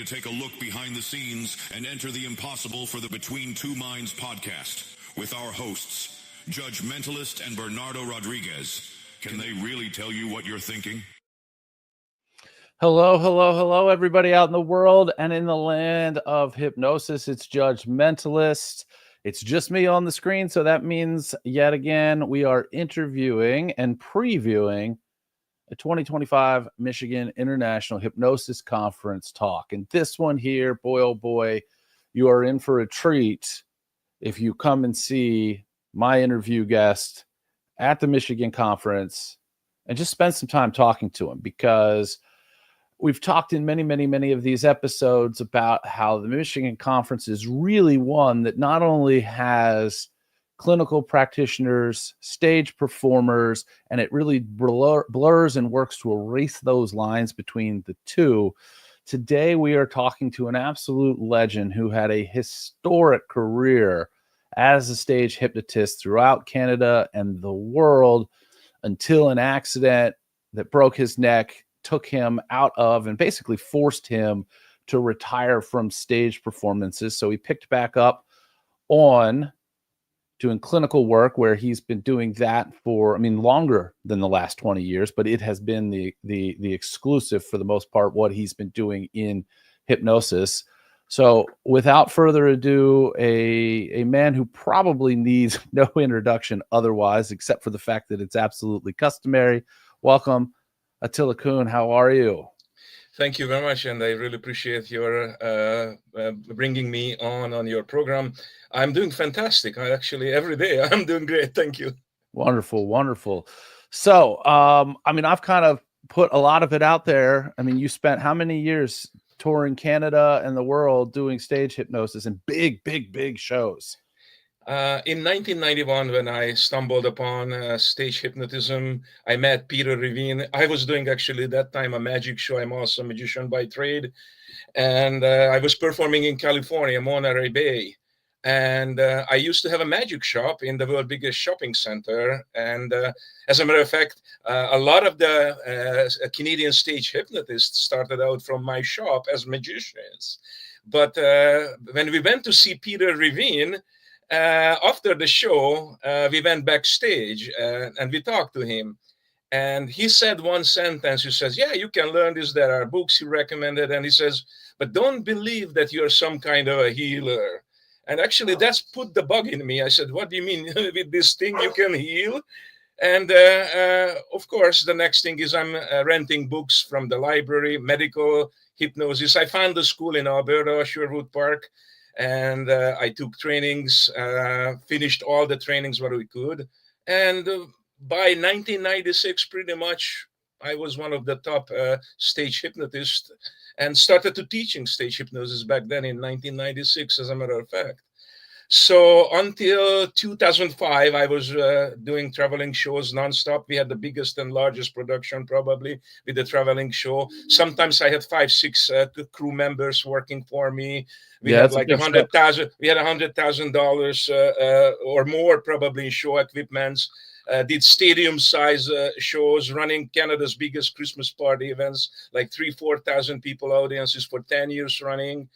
to take a look behind the scenes and enter the impossible for the Between Two Minds podcast with our hosts, Judge Mentalist and Bernardo Rodriguez. Can they really tell you what you're thinking? Hello, everybody out in the world and in the land of hypnosis. It's Judge Mentalist. It's just me on the screen, so that means, yet again, we are interviewing and previewing a 2025 Michigan International Hypnosis Conference talk. And this one here, boy, oh boy, you are in for a treat if you come and see my interview guest at the Michigan Conference and just spend some time talking to him, because we've talked in many of these episodes about how the Michigan Conference is really one that not only has clinical practitioners, stage performers, and it really blurs and works to erase those lines between the two. Today, we are talking to an absolute legend who had a historic career as a stage hypnotist throughout Canada and the world until an accident that broke his neck took him out of and basically forced him to retire from stage performances. So he picked back up on doing clinical work, where he's been doing that for, longer than the last 20 years, but it has been the exclusive, for the most part, what he's been doing in hypnosis. So without further ado, a man who probably needs no introduction otherwise, except for the fact that it's absolutely customary. Welcome, Attila Kun. How are you? Thank you very much, and I really appreciate your bringing me on your program. I'm doing fantastic. Every day I'm doing great. Thank you. Wonderful. So, I've kind of put a lot of it out there. You spent how many years touring Canada and the world doing stage hypnosis and big shows? In 1991, when I stumbled upon stage hypnotism, I met Peter Levine. I was doing actually that time a magic show. I'm also a magician by trade. And I was performing in California, Monterey Bay. And I used to have a magic shop in the world's biggest shopping center. And as a matter of fact, a lot of the Canadian stage hypnotists started out from my shop as magicians. But when we went to see Peter Levine, after the show, we went backstage and we talked to him. And he said one sentence. He says, yeah, you can learn this. There are books he recommended. And he says, but don't believe that you're some kind of a healer. And actually, that's put the bug in me. I said, what do you mean with this thing you can heal? And of course, the next thing is I'm renting books from the library, medical hypnosis. I found a school in Alberta, Sherwood Park. And I took trainings, finished all the trainings what we could. And by 1996, pretty much, I was one of the top stage hypnotists and started to teaching stage hypnosis back then in 1996, as a matter of fact. So until 2005, I was doing traveling shows nonstop. We had the biggest and largest production probably with the traveling show. Sometimes I had 5-6 crew members working for me. We had like $100,000. We had $100,000 or more probably in show equipments. Did stadium size shows, running Canada's biggest Christmas party events, like 3,000-4,000 people audiences for 10 years running.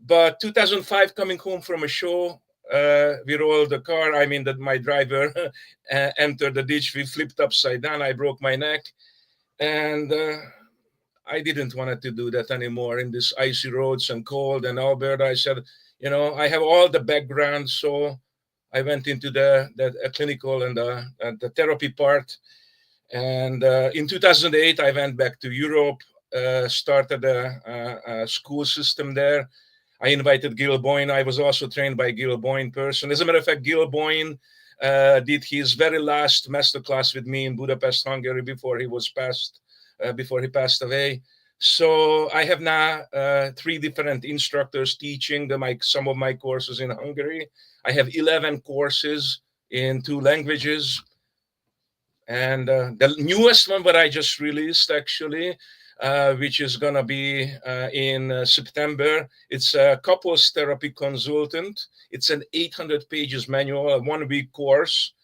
But 2005, coming home from a show, we rolled the car. My driver entered the ditch. We flipped upside down. I broke my neck. And I didn't want to do that anymore in this icy roads and cold and Alberta. I said, I have all the background. So I went into the clinical and the therapy part. And in 2008, I went back to Europe, started a school system there. I invited Gil Boyne. I was also trained by Gil Boyne person. As a matter of fact, Gil Boyne did his very last masterclass with me in Budapest, Hungary, before he passed away. So I have now 3 different instructors teaching some of my courses in Hungary. I have 11 courses in 2 languages. And the newest one that I just released, actually, which is going to be in September. It's a couples therapy consultant. It's an 800 pages manual, a 1-week course.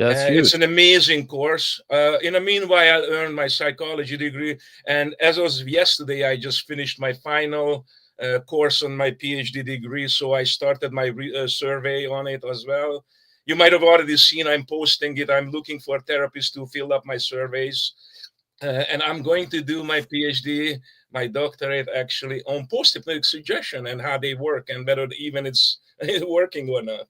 Yeah, that's huge. It's an amazing course. In the meanwhile, I earned my psychology degree. And as of yesterday, I just finished my final course on my PhD degree. So I started my survey on it as well. You might have already seen I'm posting it. I'm looking for therapists to fill up my surveys. And I'm going to do my PhD, my doctorate actually, on post-hypnotic suggestion and how they work and whether even it's working or not.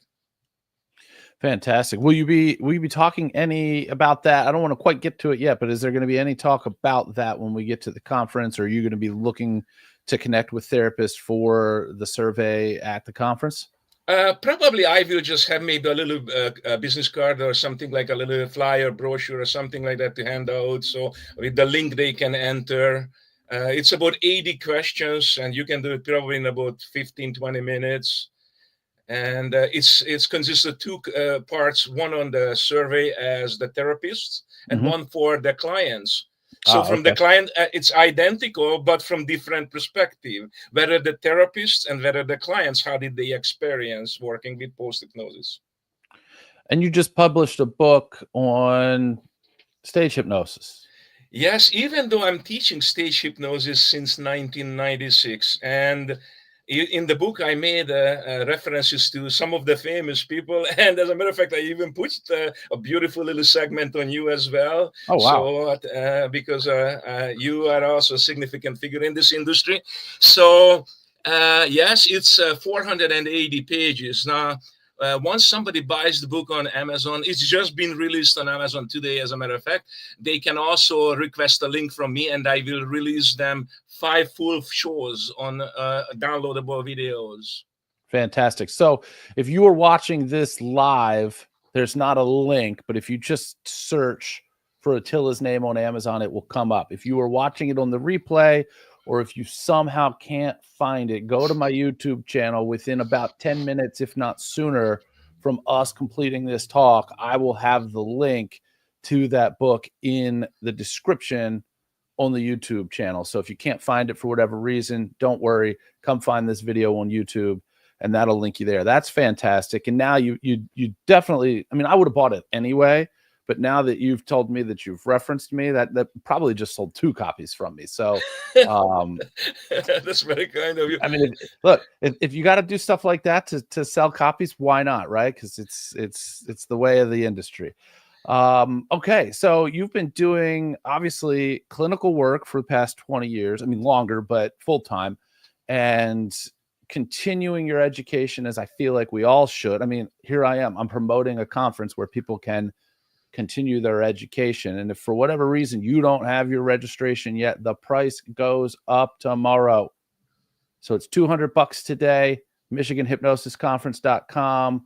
Fantastic. Will you be talking any about that? I don't want to quite get to it yet, but is there going to be any talk about that when we get to the conference? Or are you going to be looking to connect with therapists for the survey at the conference? Probably I will just have maybe a little business card or something like a little flyer brochure or something like that to hand out. So with the link they can enter. It's about 80 questions and you can do it probably in about 15, 20 minutes. And it's consists of two parts, one on the survey as the therapists and one for the clients. So from the client, it's identical, but from different perspective, whether the therapists and whether the clients, how did they experience working with post-hypnosis? And you just published a book on stage hypnosis. Yes, even though I'm teaching stage hypnosis since 1996, and in the book I made references to some of the famous people, and as a matter of fact I even put a beautiful little segment on you as well. Oh wow. So because you are also a significant figure in this industry. So yes, it's 480 pages now. Once somebody buys the book on Amazon, it's just been released on Amazon today, as a matter of fact. They can also request a link from me and I will release them 5 full shows on downloadable videos. Fantastic. So if you are watching this live, there's not a link, but if you just search for Attila's name on Amazon, it will come up. If you are watching it on the replay, or if you somehow can't find it, go to my YouTube channel. Within about 10 minutes, if not sooner, from us completing this talk, I will have the link to that book in the description on the YouTube channel. So if you can't find it for whatever reason, don't worry. Come find this video on YouTube and that'll link you there. That's fantastic. And now you definitely, I mean, I would have bought it anyway, but now that you've told me that you've referenced me, that probably just sold 2 copies from me. So that's very kind of you. I mean, look, if you got to do stuff like that to sell copies, why not? Right? Because it's the way of the industry. Okay, so you've been doing obviously clinical work for the past 20 years. I mean, longer, but full time, and continuing your education as I feel like we all should. I mean, here I am. I'm promoting a conference where people can continue their education. And if for whatever reason you don't have your registration yet, the price goes up tomorrow. So it's $200 today, MichiganHypnosisConference.com.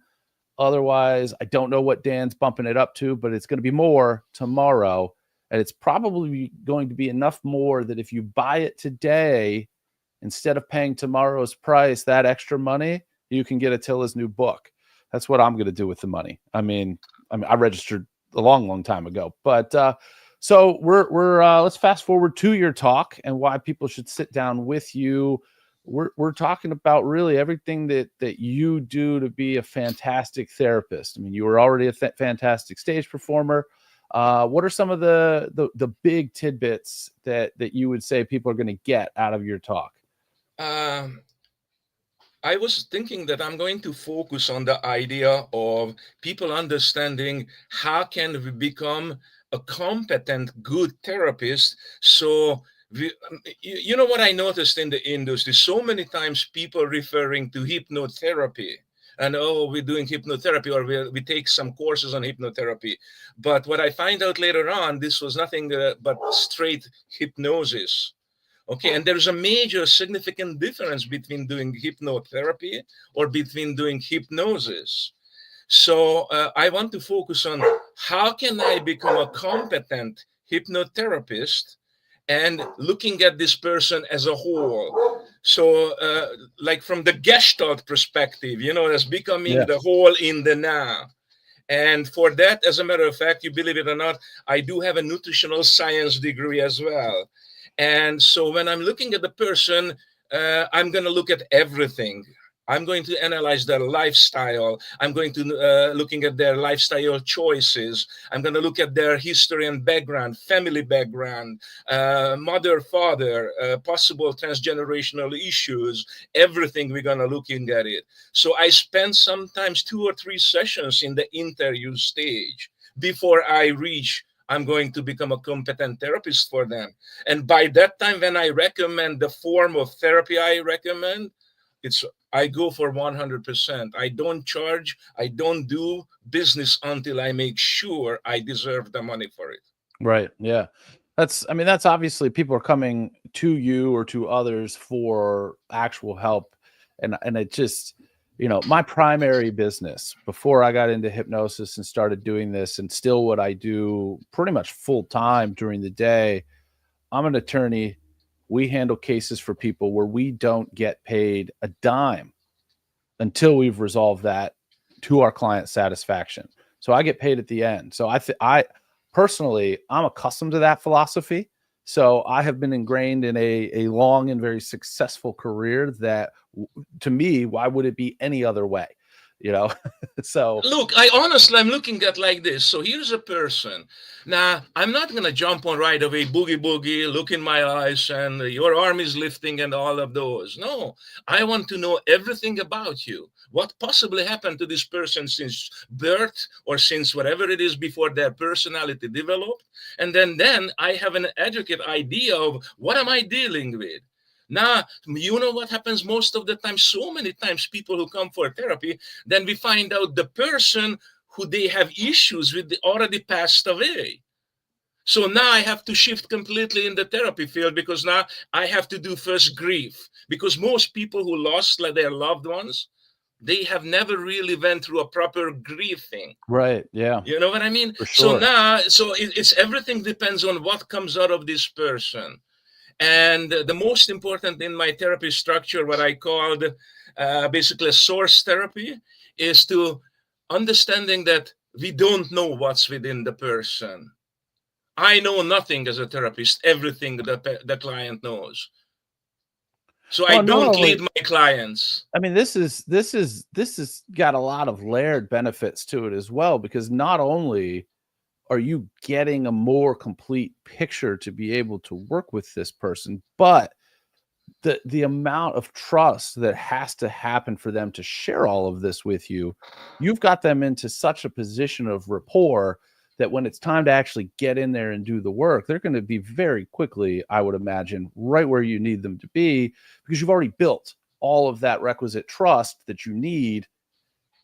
Otherwise, I don't know what Dan's bumping it up to, but it's going to be more tomorrow. And it's probably going to be enough more that if you buy it today, instead of paying tomorrow's price, that extra money, you can get Attila's new book. That's what I'm going to do with the money. I mean, I registered a long time ago, but so we're let's fast forward to your talk and why people should sit down with you. We're talking about really everything that you do to be a fantastic therapist. I mean, you were already a fantastic stage performer. What are some of the big tidbits that you would say people are going to get out of your talk? I was thinking that I'm going to focus on the idea of people understanding how can we become a competent, good therapist. So you know what I noticed in the industry, so many times people referring to hypnotherapy and, oh, we're doing hypnotherapy, or we take some courses on hypnotherapy. But what I find out later on, this was nothing but straight hypnosis. Okay, and there's a major significant difference between doing hypnotherapy or between doing hypnosis. So I want to focus on how can I become a competent hypnotherapist and looking at this person as a whole. So like from the Gestalt perspective, you know, as becoming the whole in the now. And for that, as a matter of fact, you believe it or not, I do have a nutritional science degree as well. And so when I'm looking at the person, I'm going to look at everything. I'm going to analyze their lifestyle. I'm going to looking at their lifestyle choices. I'm going to look at their history and background, family background, mother, father, possible transgenerational issues, everything we're going to looking at it. So I spend sometimes 2 or 3 sessions in the interview stage before I reach I'm going to become a competent therapist for them. And by that time, when I recommend the form of therapy I recommend, I go for 100%. I don't charge. I don't do business until I make sure I deserve the money for it. Right. Yeah. I mean, that's obviously people are coming to you or to others for actual help. And it just, my primary business before I got into hypnosis and started doing this, and still what I do pretty much full time during the day, I'm an attorney. We handle cases for people where we don't get paid a dime until we've resolved that to our client satisfaction. So I get paid at the end. So I personally, I'm accustomed to that philosophy. So I have been ingrained in a long and very successful career that, to me, why would it be any other way? So Look, I'm looking at like this. So here's a person. Now, I'm not going to jump on right away, boogie boogie, look in my eyes, and your arm is lifting and all of those. No, I want to know everything about you. What possibly happened to this person since birth or since whatever it is before their personality developed. And then I have an adequate idea of what am I dealing with. Now, you know what happens most of the time? So many times people who come for therapy, then we find out the person who they have issues with already passed away. So now I have to shift completely in the therapy field because now I have to do first grief. Because most people who lost their loved ones, they have never really went through a proper grieving. right. Yeah. You know what I mean? For So sure. now, it's everything depends on what comes out of this person. And the most important in my therapy structure, what I called basically source therapy, is to understanding that we don't know what's within the person. I know nothing as a therapist, everything that the client knows. So I Well, not don't lead only, my clients. I mean, this is got a lot of layered benefits to it as well, because not only are you getting a more complete picture to be able to work with this person, but the amount of trust that has to happen for them to share all of this with you, you've got them into such a position of rapport that when it's time to actually get in there and do the work, they're going to be very quickly, I would imagine, right where you need them to be, because you've already built all of that requisite trust that you need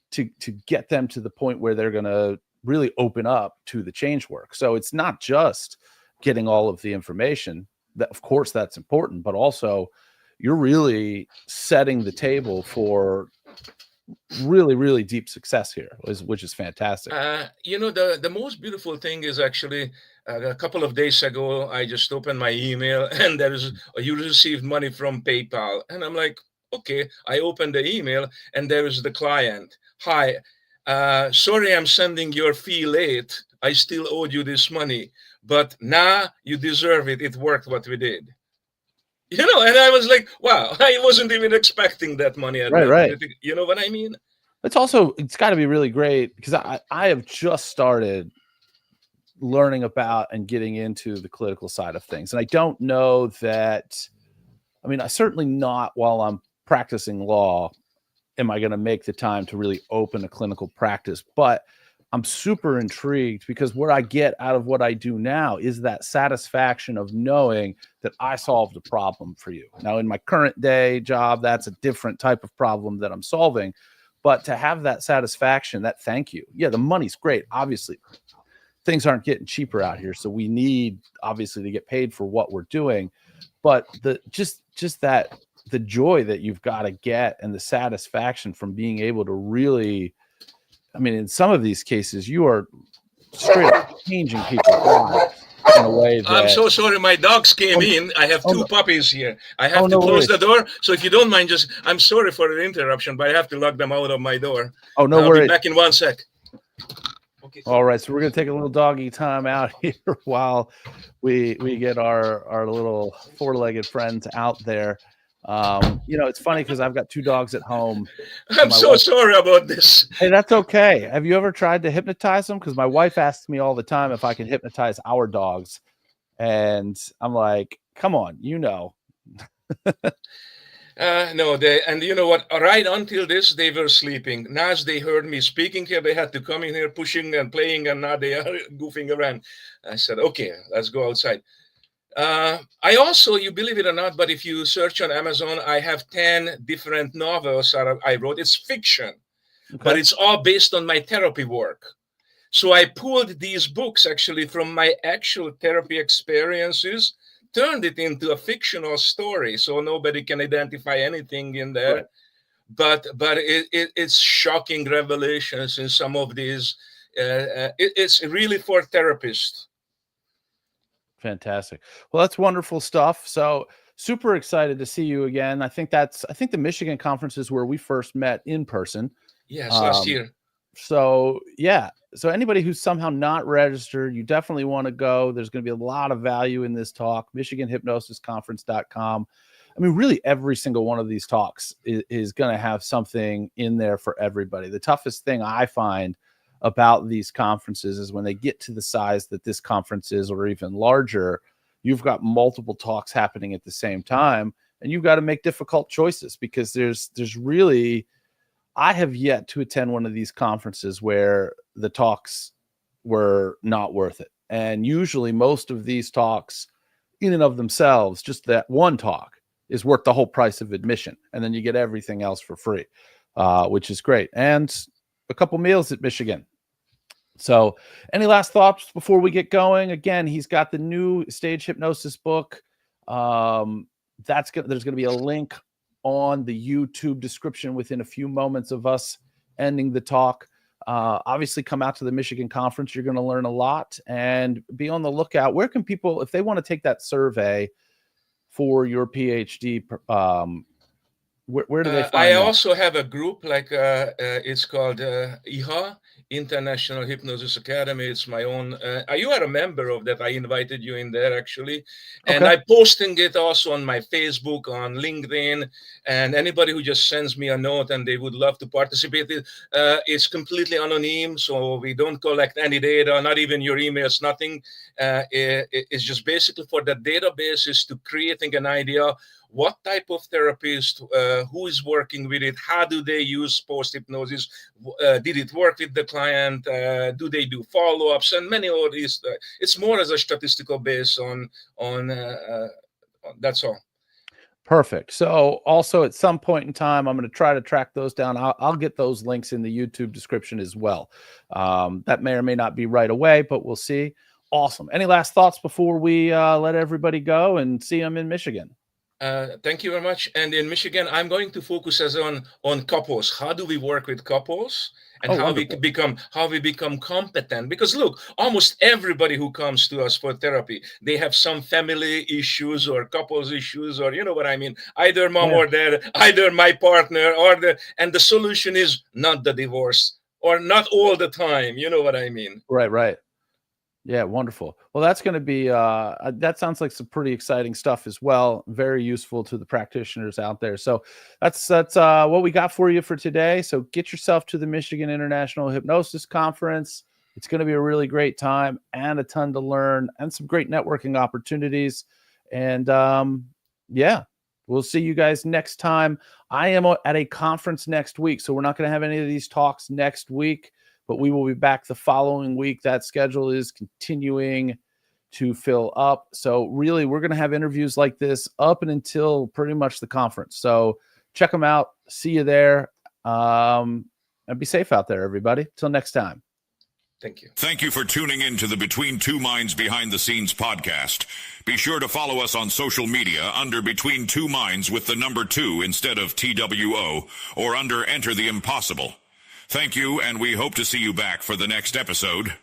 to get them to the point where they're going to really open up to the change work. So it's not just getting all of the information. That, of course, that's important, but also you're really setting the table for really, really deep success here, which is fantastic. The most beautiful thing is actually a couple of days ago, I just opened my email and you received money from PayPal. And I'm like, okay, I opened the email and there is the client. Hi, sorry, I'm sending your fee late. I still owed you this money, but now you deserve it. It worked what we did. And I was like, wow, I wasn't even expecting that money at Right, that. right. You know what I mean? It's got to be really great, because I have just started learning about and getting into the clinical side of things. And I don't know that, I mean, I certainly not while I'm practicing law am I going to make the time to really open a clinical practice, but I'm super intrigued because what I get out of what I do now is that satisfaction of knowing that I solved a problem for you. Now, in my current day job, that's a different type of problem that I'm solving, but to have that satisfaction, that thank you. Yeah, the money's great. Obviously, things aren't getting cheaper out here, so we need obviously to get paid for what we're doing, but just that the joy that you've got to get and the satisfaction from being able to really, I mean, in some of these cases, you are straight up changing people's lives in a way that. I'm so sorry, my dogs came in. I have two puppies here. I have to close the door. So if you don't mind, I'm sorry for the interruption, but I have to lock them out of my door. Oh, no I'll worries. be back in 1 sec. Okay. All right, so we're gonna take a little doggy time out here while we get our little four-legged friends out there. It's funny because I've got 2 dogs at home. I'm so sorry about this. Hey, that's okay. Have you ever tried to hypnotize them? Because my wife asks me all the time if I can hypnotize our dogs. And I'm like, come on, No, and you know what? Right until this, they were sleeping. Now, as they heard me speaking here, they had to come in here pushing and playing, and now they are goofing around. I said, okay, let's go outside. I also, you believe it or not, but if you search on Amazon, I have 10 different novels that I wrote. It's fiction, but it's all based on my therapy work. So I pulled these books actually from my actual therapy experiences, turned it into a fictional story, so nobody can identify anything in there. Right. But it's shocking revelations in some of these. It's really for therapists. Fantastic. Well, that's wonderful stuff. So super excited to see you again. I think the Michigan conference is where we first met in person. Yes, last year. So yeah. So anybody who's somehow not registered, you definitely want to go. There's going to be a lot of value in this talk. MichiganHypnosisConference.com. I mean, really every single one of these talks is going to have something in there for everybody. The toughest thing I find about these conferences is when they get to the size that this conference is, or even larger, you've got multiple talks happening at the same time, and you've got to make difficult choices because there's really, I have yet to attend one of these conferences where the talks were not worth it. And usually most of these talks in and of themselves, just that one talk is worth the whole price of admission. And then you get everything else for free, which is great. And a couple meals at Michigan. So any last thoughts before we get going? Again, he's got the new stage hypnosis book. There's going to be a link on the YouTube description within a few moments of us ending the talk. Obviously come out to the Michigan conference. You're going to learn a lot, and be on the lookout. Where can people, if they want to take that survey for your PhD, where do they find I that? also have a group, it's called IHA, International Hypnosis Academy. It's my own. You are a member of that. I invited you in there, actually. And I'm posting it also on my Facebook, on LinkedIn. And anybody who just sends me a note and they would love to participate, it's completely anonymous. So we don't collect any data, not even your emails, nothing. It's just basically for the databases to creating an idea. What type of therapist, who is working with it? How do they use post-hypnosis? Did it work with the client? Do they do follow-ups? And many of these, it's more as a statistical base on that's all. Perfect. So also at some point in time, I'm going to try to track those down. I'll get those links in the YouTube description as well. That may or may not be right away, but we'll see. Awesome. Any last thoughts before we let everybody go and see them in Michigan? Thank you very much. And in Michigan, I'm going to focus on couples. How do we work with couples, and how we become competent? Because look, almost everybody who comes to us for therapy, they have some family issues or couples issues, or you know what I mean. Either mom or dad, either my partner, and the solution is not the divorce, or not all the time. You know what I mean? Right. Yeah, wonderful. Well, that's going to be, that sounds like some pretty exciting stuff as well. Very useful to the practitioners out there. So that's what we got for you for today. So get yourself to the Michigan International Hypnosis Conference. It's going to be a really great time and a ton to learn and some great networking opportunities. And yeah, we'll see you guys next time. I am at a conference next week, so we're not going to have any of these talks next week, but we will be back the following week. That schedule is continuing to fill up. So really, we're going to have interviews like this up and until pretty much the conference. So check them out. See you there. And be safe out there, everybody. Till next time. Thank you. Thank you for tuning in to the Between Two Minds Behind the Scenes podcast. Be sure to follow us on social media under Between Two Minds with the number 2 instead of TWO, or under Enter the Impossible. Thank you, and we hope to see you back for the next episode.